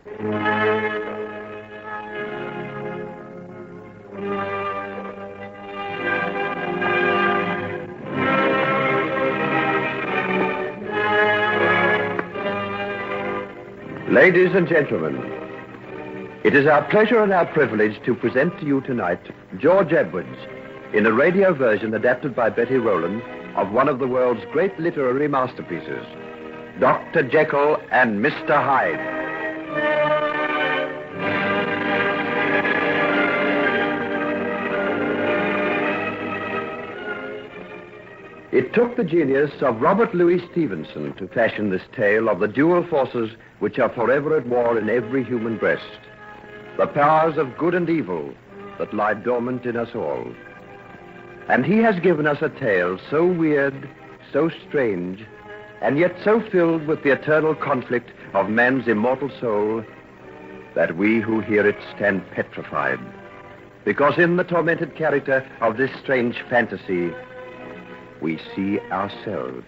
Ladies and gentlemen, it is our pleasure and our privilege to present to you tonight George Edwards in a radio version adapted by Betty Rowland of one of the world's great literary masterpieces, Dr. Jekyll and Mr. Hyde. It took the genius of Robert Louis Stevenson to fashion this tale of the dual forces which are forever at war in every human breast, the powers of good and evil that lie dormant in us all. And he has given us a tale so weird, so strange, and yet so filled with the eternal conflict of man's immortal soul that we who hear it stand petrified, because in the tormented character of this strange fantasy, we see ourselves.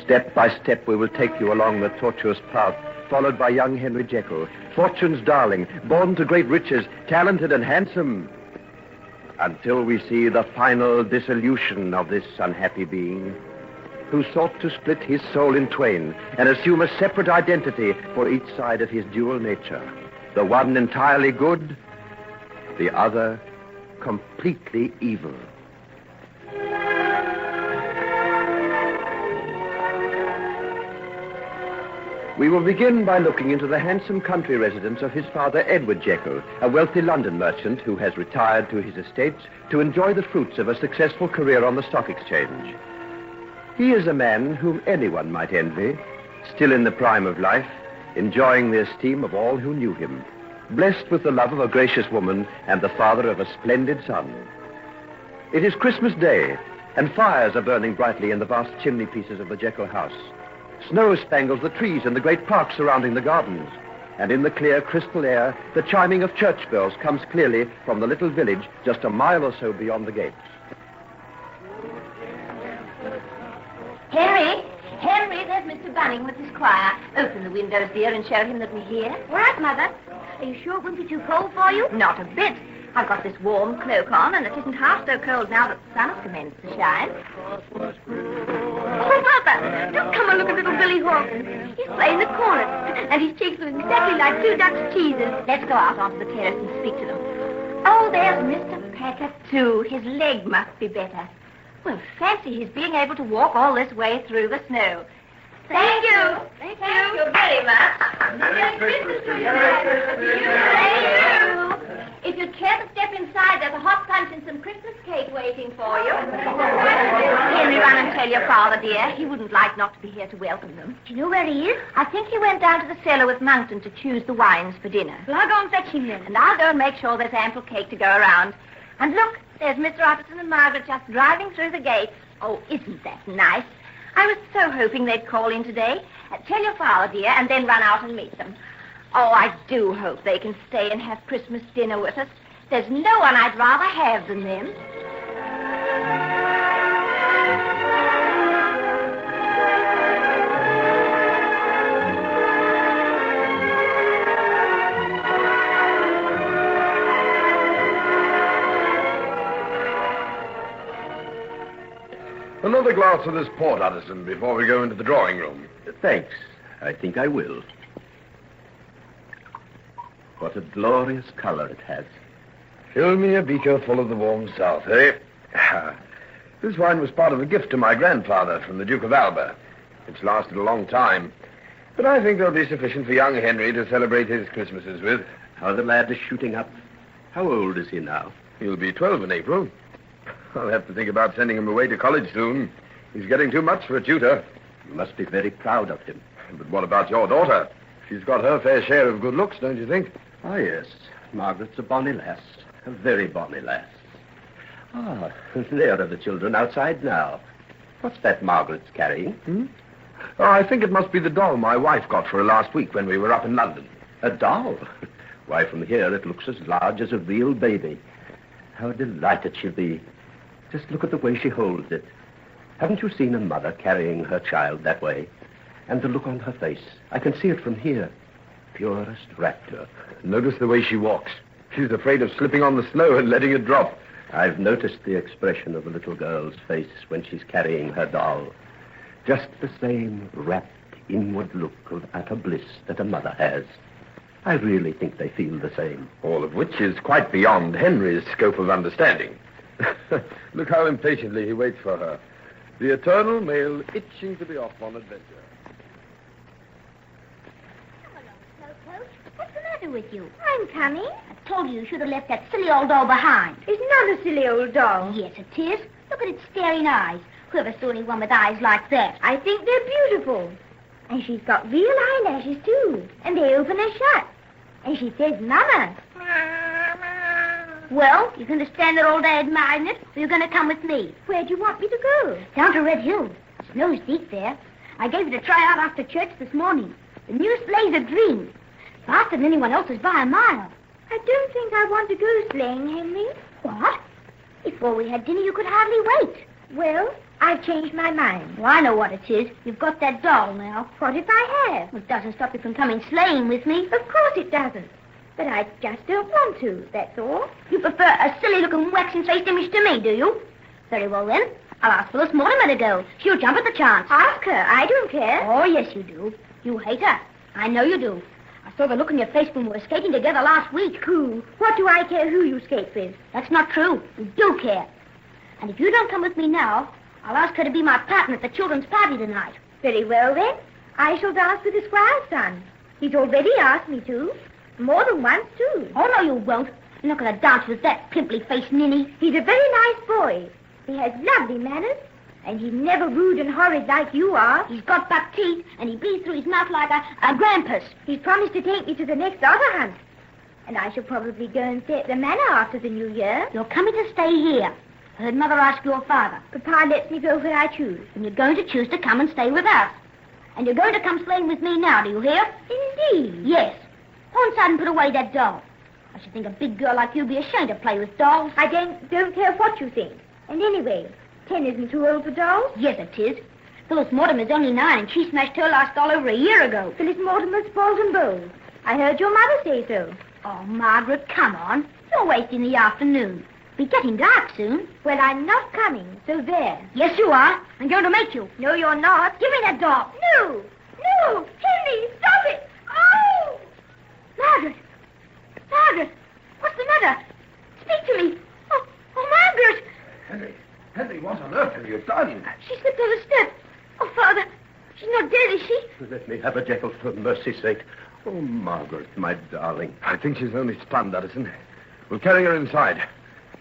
Step by step, we will take you along the tortuous path followed by young Henry Jekyll, fortune's darling, born to great riches, talented and handsome, until we see the final dissolution of this unhappy being who sought to split his soul in twain and assume a separate identity for each side of his dual nature, the one entirely good, the other completely evil. We will begin by looking into the handsome country residence of his father, Edward Jekyll, a wealthy London merchant who has retired to his estates to enjoy the fruits of a successful career on the stock exchange. He is a man whom anyone might envy, still in the prime of life, enjoying the esteem of all who knew him, blessed with the love of a gracious woman and the father of a splendid son. It is Christmas Day, and fires are burning brightly in the vast chimney pieces of the Jekyll house. Snow spangles the trees in the great park surrounding the gardens, and in the clear, crystal air, the chiming of church bells comes clearly from the little village just a mile or so beyond the gates. Henry, there's Mr. Bunning with his choir. Open the windows, dear, and show him that we're here. All right, Mother. Are you sure it won't be too cold for you? Not a bit. I've got this warm cloak on, and it isn't half so cold now that the sun has commenced to shine. Oh, Mother, just come and look at little Billy Hawkins. He's playing the chorus, and his cheeks look exactly like two ducks' cheeses. Let's go out onto the terrace and speak to them. Oh, there's Mr. Packer, too. His leg must be better. Well, fancy his being able to walk all this way through the snow. Thank you. Thank you very much. Merry Christmas to you. Thank you. If you'd care to step inside, there's a hot punch and some Christmas cake waiting for you. Henry, run and tell your father, dear. He wouldn't like not to be here to welcome them. Do you know where he is? I think he went down to the cellar with Monkton to choose the wines for dinner. Well, I'll go and fetch him then. And I'll go and make sure there's ample cake to go around. And look, there's Mr. Utterson and Margaret just driving through the gates. Oh, isn't that nice? I was so hoping they'd call in today. Tell your father, dear, and then run out and meet them. Oh, I do hope they can stay and have Christmas dinner with us. There's no one I'd rather have than them. Another glass of this port, Utterson, before we go into the drawing room. Thanks. I think I will. What a glorious color it has. Fill me a beaker full of the warm south, eh? This wine was part of a gift to my grandfather from the Duke of Alba. It's lasted a long time, but I think there'll be sufficient for young Henry to celebrate his Christmases with. How the lad is shooting up. How old is he now? He'll be 12 in April. I'll have to think about sending him away to college soon. He's getting too much for a tutor. You must be very proud of him. But what about your daughter? She's got her fair share of good looks, don't you think? Ah, yes. Margaret's a bonny lass. A very bonny lass. Ah, there are the children outside now. What's that Margaret's carrying? Oh, I think it must be the doll my wife got for her last week when we were up in London. A doll? Why, from here it looks as large as a real baby. How delighted she'll be. Just look at the way she holds it. Haven't you seen a mother carrying her child that way? And the look on her face. I can see it from here. purest rapture. Notice the way she walks. She's afraid of slipping on the snow and letting it drop. I've noticed the expression of the little girl's face when she's carrying her doll. Just the same rapt inward look of utter bliss that a mother has. I really think they feel the same. All of which is quite beyond Henry's scope of understanding. Look how impatiently he waits for her. The eternal male itching to be off on adventure. What's the matter with you? I'm coming. I told you should have left that silly old doll behind. It's not a silly old doll. Yes, it is. Look at its staring eyes. Whoever saw anyone with eyes like that? I think they're beautiful. And she's got real eyelashes, too. And they open and shut. And she says, Mama. Well, you're going to stand there all day admiring it, or you're going to come with me? Where do you want me to go? Down to Red Hill. Snow's deep there. I gave it a try out after church this morning. The new sleigh's a dream. Faster than anyone else's by a mile. I don't think I want to go sleighing, Henry. What? Before we had dinner, you could hardly wait. Well, I've changed my mind. Well, I know what it is. You've got that doll now. What if I have? Well, it doesn't stop you from coming sleighing with me. Of course it doesn't. But I just don't want to, that's all. You prefer a silly-looking waxen-faced image to me, do you? Very well, then. I'll ask Phyllis Mortimer to go. She'll jump at the chance. Ask her. I don't care. Oh, yes, you do. You hate her. I know you do. I saw the look on your face when we were skating together last week. Who? What do I care who you skate with? That's not true. You do care. And if you don't come with me now, I'll ask her to be my partner at the children's party tonight. Very well, then. I shall dance with the squire's son. He's already asked me to. More than once, too. Oh, no, you won't. You're not going to dance with that pimply-faced ninny. He's a very nice boy. He has lovely manners, and he's never rude and horrid like you are. He's got buck teeth, and he breathes through his mouth like a grampus. He's promised to take me to the next otter hunt. And I shall probably go and stay at the manor after the new year. You're coming to stay here. I heard Mother ask your father. Papa lets me go where I choose. And you're going to choose to come and stay with us. And you're going to come sleighing with me now, do you hear? Indeed. Yes. Go inside and put away that doll. I should think a big girl like you'd be ashamed to play with dolls. I don't care what you think. And anyway, 10 isn't too old for dolls. Yes, it is. Phyllis Mortimer's only 9, and she smashed her last doll over a year ago. Phyllis Mortimer's spoiled and bold. I heard your mother say so. Oh, Margaret, come on. You're wasting the afternoon. Be getting dark soon. Well, I'm not coming, so there. Yes, you are. I'm going to make you. No, you're not. Give me that doll. No! No! Henry, stop it! Oh! Margaret! Margaret! What's the matter? Speak to me. Oh, Margaret! Henry, what on earth have you done? She slipped over a step. Oh, Father, she's not dead, is she? Let me have her, Jekyll, for mercy's sake. Oh, Margaret, my darling. I think she's only stunned, Addison. We'll carry her inside.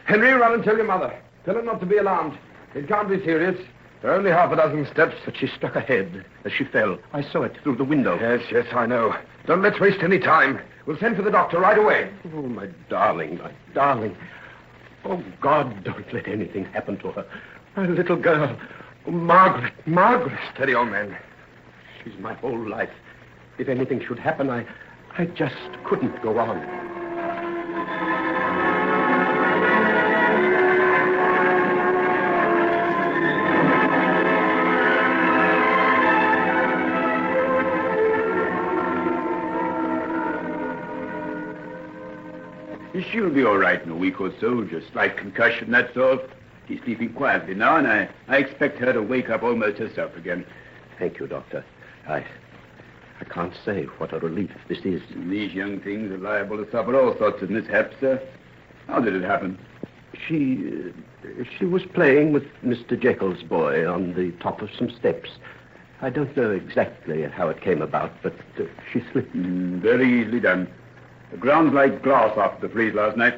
Henry, run and tell your mother. Tell her not to be alarmed. It can't be serious. There are only half a dozen steps. But she struck her head as she fell. I saw it through the window. Yes, I know. Don't let's waste any time. We'll send for the doctor right away. Oh, my darling, my darling. Oh, God, don't let anything happen to her. My little girl. Oh, Margaret, Margaret. Steady, old man. She's my whole life. If anything should happen, I just couldn't go on. She'll be all right in a week or so, just slight concussion, that's all. She's sleeping quietly now, and I expect her to wake up almost herself again. Thank you, Doctor. I can't say what a relief this is. These young things are liable to suffer all sorts of mishaps, sir. How did it happen? She was playing with Mr. Jekyll's boy on the top of some steps. I don't know exactly how it came about, but she slipped. Very easily done. The ground's like glass after the freeze last night.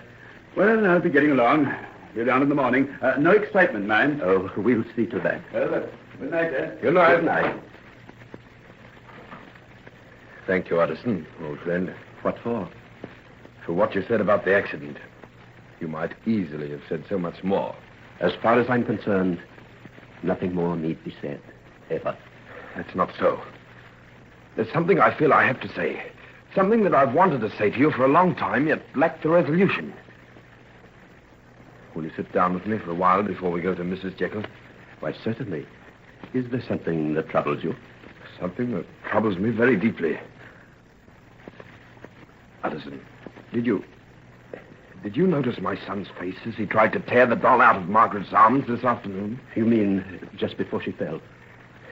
Well, I'll be getting along. Be down in the morning. No excitement, mind. Oh, we'll see to that. Well, good night, sir. Good night. Good night. Thank you, Addison, old friend. What for? For what you said about the accident. You might easily have said so much more. As far as I'm concerned, nothing more need be said. Ever. That's not so. There's something I feel I have to say. Something that I've wanted to say to you for a long time, yet lacked the resolution. Will you sit down with me for a while before we go to Mrs. Jekyll? Why, certainly. Is there something that troubles you? Something that troubles me very deeply. Addison, did you notice my son's face as he tried to tear the doll out of Margaret's arms this afternoon? You mean just before she fell?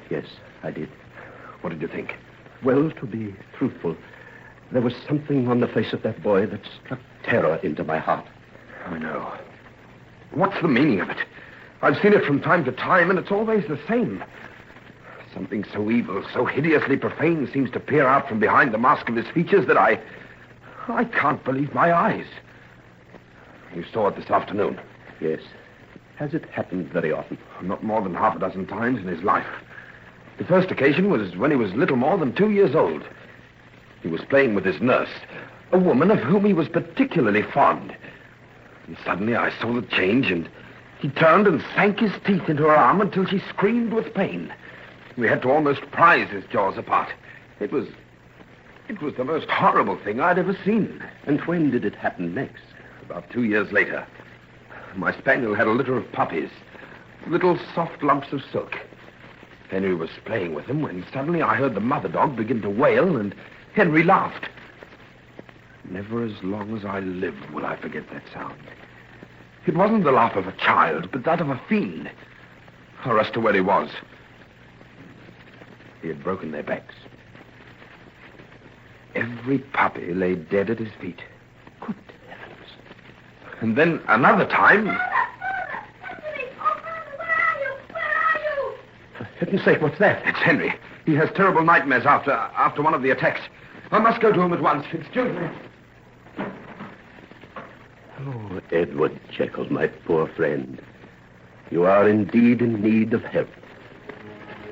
Yes, I did. What did you think? Well, to be truthful, there was something on the face of that boy that struck terror into my heart. I know. What's the meaning of it? I've seen it from time to time, and it's always the same. Something so evil, so hideously profane seems to peer out from behind the mask of his features that I can't believe my eyes. You saw it this afternoon? Yes. Has it happened very often? Not more than half a dozen times in his life. The first occasion was when he was little more than 2 years old. He was playing with his nurse, a woman of whom he was particularly fond. And suddenly I saw the change, and he turned and sank his teeth into her arm until she screamed with pain. We had to almost prise his jaws apart. It was the most horrible thing I'd ever seen. And when did it happen next? About 2 years later. My spaniel had a litter of puppies, little soft lumps of silk. Henry was playing with them when suddenly I heard the mother dog begin to wail, and Henry laughed. Never as long as I live will I forget that sound. It wasn't the laugh of a child, but that of a fiend. Or as to where he was. He had broken their backs. Every puppy lay dead at his feet. Good heavens. And then another time... For heaven's sake, what's that? It's Henry. He has terrible nightmares after one of the attacks. I must go to him at once. It's children. Oh, Edward Jekyll, my poor friend. You are indeed in need of help.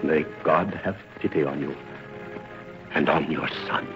May God have pity on you and on your son.